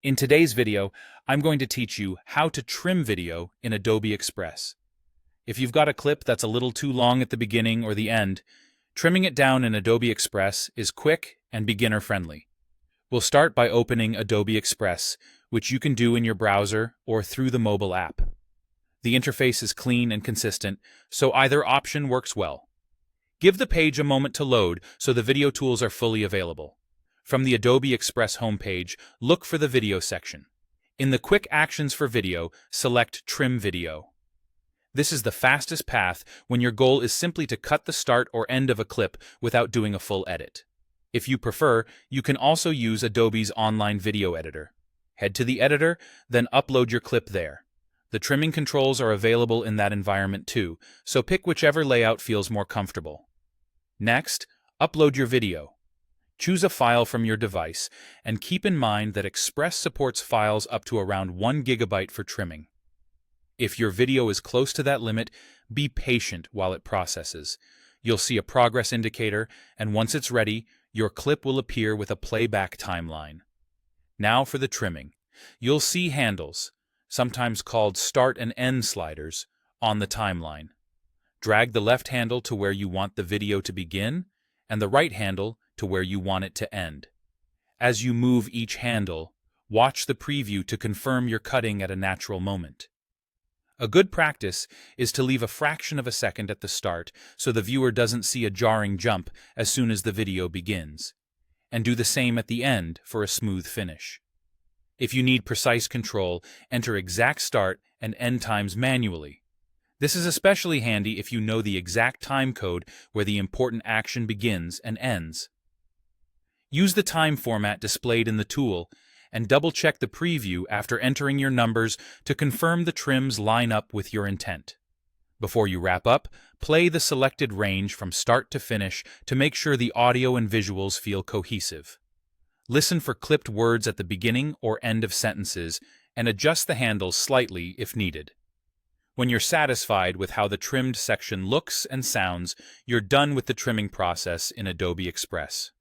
In today's video, I'm going to teach you how to trim video in Adobe Express. If you've got a clip that's a little too long at the beginning or the end, trimming it down in Adobe Express is quick and beginner-friendly. We'll start by opening Adobe Express, which you can do in your browser or through the mobile app. The interface is clean and consistent, so either option works well. Give the page a moment to load so the video tools are fully available. From the Adobe Express homepage, look for the Video section. In the Quick Actions for Video, select Trim Video. This is the fastest path when your goal is simply to cut the start or end of a clip without doing a full edit. If you prefer, you can also use Adobe's online video editor. Head to the editor, then upload your clip there. The trimming controls are available in that environment too, so pick whichever layout feels more comfortable. Next, upload your video. Choose a file from your device, and keep in mind that Express supports files up to around 1 GB for trimming. If your video is close to that limit, be patient while it processes. You'll see a progress indicator, and once it's ready, your clip will appear with a playback timeline. Now for the trimming. You'll see handles, sometimes called start and end sliders, on the timeline. Drag the left handle to where you want the video to begin, and the right handle to where you want it to end. As you move each handle, watch the preview to confirm you're cutting at a natural moment. A good practice is to leave a fraction of a second at the start so the viewer doesn't see a jarring jump as soon as the video begins, and do the same at the end for a smooth finish. If you need precise control, enter exact start and end times manually. This is especially handy if you know the exact time code where the important action begins and ends. Use the time format displayed in the tool and double-check the preview after entering your numbers to confirm the trims line up with your intent. Before you wrap up, play the selected range from start to finish to make sure the audio and visuals feel cohesive. Listen for clipped words at the beginning or end of sentences and adjust the handles slightly if needed. When you're satisfied with how the trimmed section looks and sounds, you're done with the trimming process in Adobe Express.